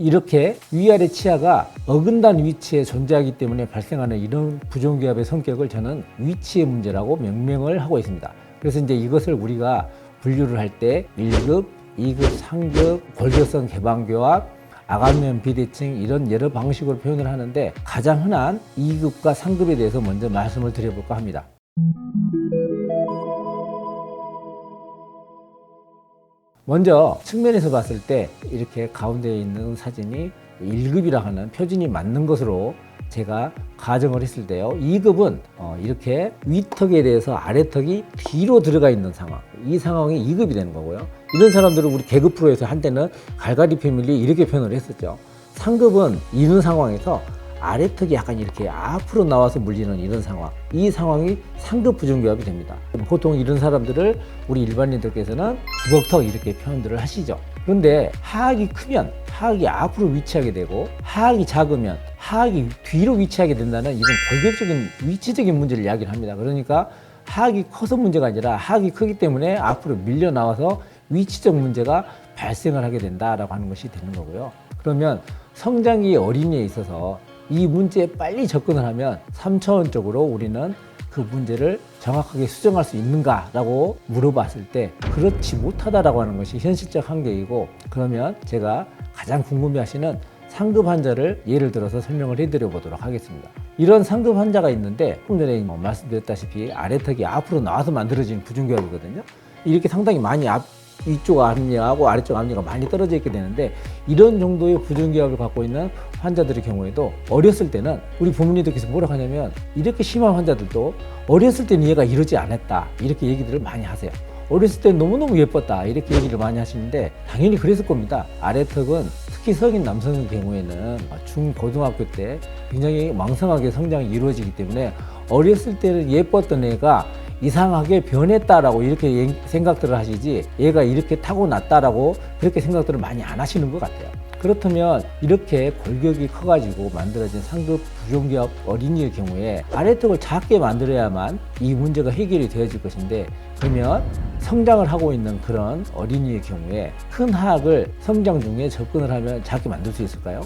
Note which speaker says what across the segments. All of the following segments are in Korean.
Speaker 1: 이렇게 위아래 치아가 어긋난 위치에 존재하기 때문에 발생하는 이런 부종기압의 성격을 저는 위치의 문제라고 명명을 하고 있습니다. 그래서 이제 이것을 우리가 분류를 할 때 1급, 2급, 3급, 골격성 개방교합, 아간면 비대칭 이런 여러 방식으로 표현을 하는데 가장 흔한 2급과 3급에 대해서 먼저 말씀을 드려볼까 합니다. 먼저 측면에서 봤을 때 이렇게 가운데에 있는 사진이 1급이라 하는 표준이 맞는 것으로 제가 가정을 했을 때요. 2급은 이렇게 위턱에 대해서 아래턱이 뒤로 들어가 있는 상황. 이 상황이 2급이 되는 거고요. 이런 사람들은 우리 개그 프로에서 한때는 갈갈이 패밀리 이렇게 표현을 했었죠. 3급은 이런 상황에서 아래턱이 약간 이렇게 앞으로 나와서 물리는 이런 상황. 이 상황이 3급 부종기압이 됩니다. 보통 이런 사람들을 우리 일반인들께서는 주걱턱 이렇게 표현들을 하시죠. 그런데 하악이 크면 하악이 앞으로 위치하게 되고 하악이 작으면 하악이 뒤로 위치하게 된다는 이런 골격적인 위치적인 문제를 이야기를 합니다. 그러니까 하악이 커서 문제가 아니라 하악이 크기 때문에 앞으로 밀려 나와서 위치적 문제가 발생을 하게 된다라고 하는 것이 되는 거고요. 그러면 성장기 어린이에 있어서 이 문제에 빨리 접근을 하면 3차원적으로 우리는 그 문제를 정확하게 수정할 수 있는가라고 물어봤을 때 그렇지 못하다라고 하는 것이 현실적 한계이고, 그러면 제가 가장 궁금해하시는 상급 환자를 예를 들어서 설명을 해드려 보도록 하겠습니다. 이런 상급 환자가 있는데 조금 전에 말씀드렸다시피 아래턱이 앞으로 나와서 만들어지는 부종기압이거든요. 이렇게 상당히 많이 위쪽 앞니하고 아래쪽 앞니가 많이 떨어져 있게 되는데, 이런 정도의 부종기압을 갖고 있는 환자들의 경우에도 어렸을 때는 우리 부모님들께서 뭐라고 하냐면, 이렇게 심한 환자들도 어렸을 때는 얘가 이러지 않았다 이렇게 얘기들을 많이 하세요. 어렸을 때 너무너무 예뻤다 이렇게 얘기를 많이 하시는데 당연히 그랬을 겁니다. 아래턱은 특히 성인 남성의 경우에는 중고등학교 때 굉장히 왕성하게 성장이 이루어지기 때문에 어렸을 때는 예뻤던 애가 이상하게 변했다라고 이렇게 생각들을 하시지, 얘가 이렇게 타고났다라고 그렇게 생각들을 많이 안 하시는 것 같아요. 그렇다면 이렇게 골격이 커가지고 만들어진 상급 부종기압 어린이의 경우에 아래턱을 작게 만들어야만 이 문제가 해결이 되어질 것인데, 그러면 성장을 하고 있는 그런 어린이의 경우에 큰 하악을 성장 중에 접근을 하면 작게 만들 수 있을까요?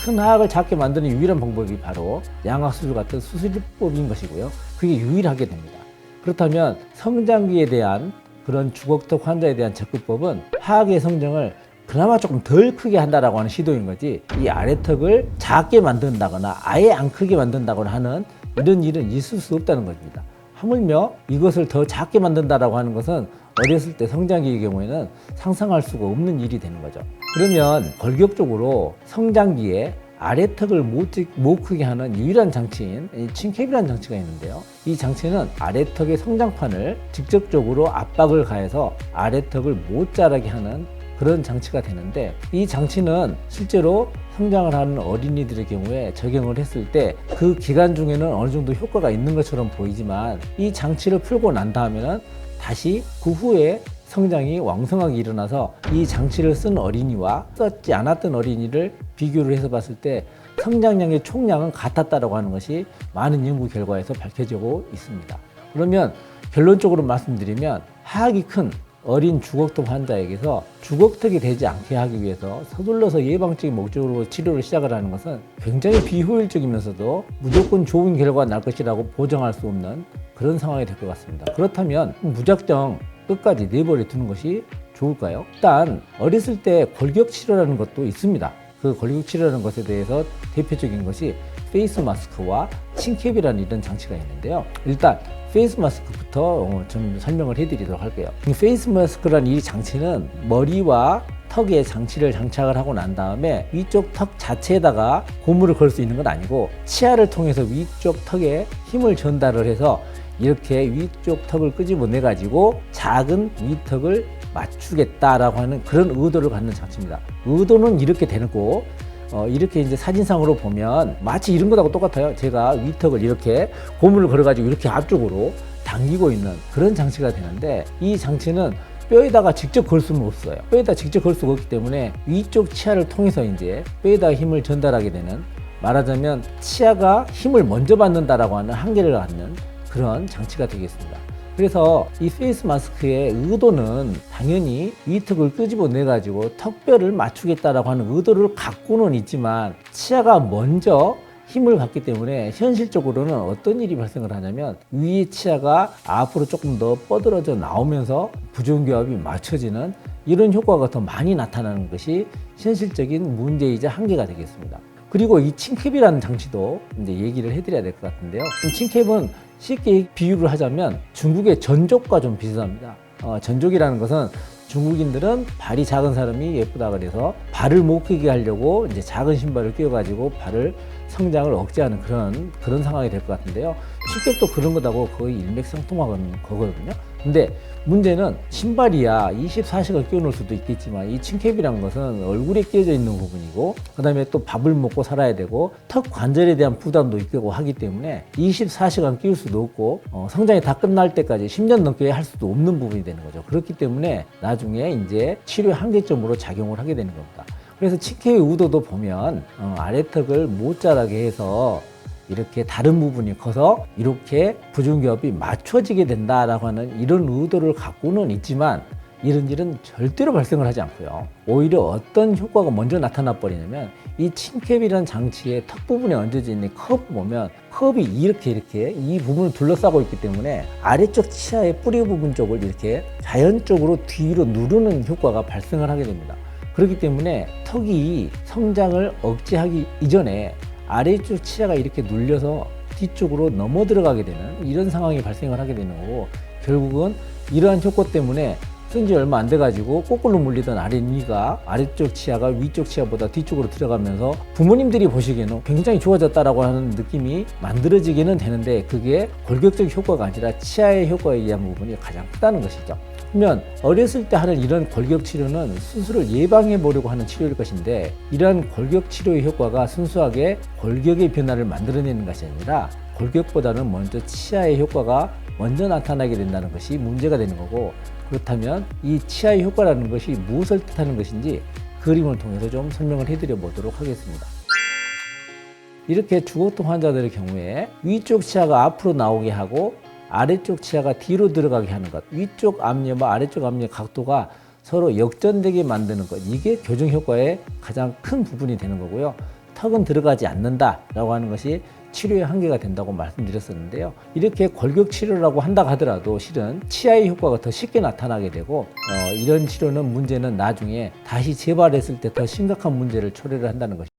Speaker 1: 큰 하악을 작게 만드는 유일한 방법이 바로 양악수술 같은 수술법인 것이고요. 그게 유일하게 됩니다. 그렇다면 성장기에 대한 그런 주걱턱 환자에 대한 접근법은 하악의 성장을 그나마 조금 덜 크게 한다라고 하는 시도인 거지, 이 아래턱을 작게 만든다거나 아예 안 크게 만든다거나 하는 이런 일은 있을 수 없다는 것입니다. 하물며 이것을 더 작게 만든다라고 하는 것은 어렸을 때 성장기의 경우에는 상상할 수가 없는 일이 되는 거죠. 그러면 골격적으로 성장기에 아래턱을 못 크게 하는 유일한 장치인 칭캡이라는 장치가 있는데요. 이 장치는 아래턱의 성장판을 직접적으로 압박을 가해서 아래턱을 못 자라게 하는 그런 장치가 되는데, 이 장치는 실제로 성장을 하는 어린이들의 경우에 적용을 했을 때 그 기간 중에는 어느 정도 효과가 있는 것처럼 보이지만, 이 장치를 풀고 난 다음에는 다시 그 후에 성장이 왕성하게 일어나서 이 장치를 쓴 어린이와 썼지 않았던 어린이를 비교를 해서 봤을 때 성장량의 총량은 같았다라고 하는 것이 많은 연구 결과에서 밝혀지고 있습니다. 그러면 결론적으로 말씀드리면, 하악이 큰 어린 주걱턱 환자에게서 주걱턱이 되지 않게 하기 위해서 서둘러서 예방적인 목적으로 치료를 시작을 하는 것은 굉장히 비효율적이면서도 무조건 좋은 결과가 날 것이라고 보장할 수 없는 그런 상황이 될 것 같습니다. 그렇다면 무작정 끝까지 내버려 두는 것이 좋을까요? 일단 어렸을 때 골격 치료라는 것도 있습니다. 그 골격 치료라는 것에 대해서 대표적인 것이 페이스 마스크와 칭캡이라는 이런 장치가 있는데요. 일단 페이스 마스크부터 좀 설명을 해드리도록 할게요. 이 페이스 마스크라는 이 장치는 머리와 턱에 장치를 장착을 하고 난 다음에 위쪽 턱 자체에다가 고무를 걸 수 있는 건 아니고, 치아를 통해서 위쪽 턱에 힘을 전달을 해서 이렇게 위쪽 턱을 끄집어내 가지고 작은 위턱을 맞추겠다라고 하는 그런 의도를 갖는 장치입니다. 의도는 이렇게 되는 거고, 이렇게 이제 사진상으로 보면 마치 이런 것하고 똑같아요. 제가 위턱을 이렇게 고무를 걸어가지고 이렇게 앞쪽으로 당기고 있는 그런 장치가 되는데, 이 장치는 뼈에다가 직접 걸 수는 없어요. 뼈에다 직접 걸 수가 없기 때문에 위쪽 치아를 통해서 이제 뼈에다 힘을 전달하게 되는, 말하자면 치아가 힘을 먼저 받는다라고 하는 한계를 갖는 그런 장치가 되겠습니다. 그래서 이 페이스 마스크의 의도는 당연히 위턱을 끄집어내 가지고 턱뼈를 맞추겠다라고 하는 의도를 갖고는 있지만 치아가 먼저 힘을 받기 때문에 현실적으로는 어떤 일이 발생을 하냐면 위의 치아가 앞으로 조금 더 뻗어져 나오면서 부종교합이 맞춰지는 이런 효과가 더 많이 나타나는 것이 현실적인 문제이자 한계가 되겠습니다. 그리고 이 칭캡이라는 장치도 이제 얘기를 해드려야 될 것 같은데요. 칭캡은 쉽게 비유를 하자면 중국의 전족과 좀 비슷합니다. 전족이라는 것은 중국인들은 발이 작은 사람이 예쁘다 그래서 발을 못 크게 하려고 이제 작은 신발을 끼워가지고 발을 성장을 억제하는 그런 상황이 될 것 같은데요. 칭캡도 그런 거다고 거의 일맥상통하는 거거든요. 근데 문제는 신발이야 24시간 끼워놓을 수도 있겠지만 이 칭캡이란 것은 얼굴에 끼워져 있는 부분이고 그 다음에 또 밥을 먹고 살아야 되고 턱 관절에 대한 부담도 있고 하기 때문에 24시간 끼울 수도 없고 성장이 다 끝날 때까지 10년 넘게 할 수도 없는 부분이 되는 거죠. 그렇기 때문에 나중에 이제 치료의 한계점으로 작용을 하게 되는 겁니다. 그래서 칭캡의 의도도 보면 아래턱을 못 자라게 해서 이렇게 다른 부분이 커서 이렇게 부종교합이 맞춰지게 된다라고 하는 이런 의도를 갖고는 있지만 이런 일은 절대로 발생을 하지 않고요. 오히려 어떤 효과가 먼저 나타나 버리냐면 이 칭캡이라는 장치의 턱 부분에 얹어져 있는 커브 보면 커브이 이렇게 이 부분을 둘러싸고 있기 때문에 아래쪽 치아의 뿌리 부분 쪽을 이렇게 자연적으로 뒤로 누르는 효과가 발생을 하게 됩니다. 그렇기 때문에 턱이 성장을 억제하기 이전에 아래쪽 치아가 이렇게 눌려서 뒤쪽으로 넘어 들어가게 되는 이런 상황이 발생을 하게 되는 거고 결국은 이러한 효과 때문에 쓴 지 얼마 안 돼가지고 거꾸로 물리던 아랫니가 아래쪽 치아가 위쪽 치아보다 뒤쪽으로 들어가면서 부모님들이 보시기에는 굉장히 좋아졌다라고 하는 느낌이 만들어지기는 되는데 그게 골격적 효과가 아니라 치아의 효과에 의한 부분이 가장 크다는 것이죠. 그러면 어렸을 때 하는 이런 골격 치료는 수술을 예방해 보려고 하는 치료일 것인데 이러한 골격 치료의 효과가 순수하게 골격의 변화를 만들어내는 것이 아니라 골격보다는 먼저 치아의 효과가 먼저 나타나게 된다는 것이 문제가 되는 거고 그렇다면 이 치아의 효과라는 것이 무엇을 뜻하는 것인지 그림을 통해서 좀 설명을 해드려 보도록 하겠습니다. 이렇게 주거통 환자들의 경우에 위쪽 치아가 앞으로 나오게 하고 아래쪽 치아가 뒤로 들어가게 하는 것, 위쪽 앞니와 아래쪽 앞니의 각도가 서로 역전되게 만드는 것, 이게 교정 효과의 가장 큰 부분이 되는 거고요. 턱은 들어가지 않는다라고 하는 것이 치료의 한계가 된다고 말씀드렸었는데요. 이렇게 골격 치료라고 한다 하더라도 실은 치아의 효과가 더 쉽게 나타나게 되고 이런 치료는 문제는 나중에 다시 재발했을 때 더 심각한 문제를 초래를 한다는 것이죠.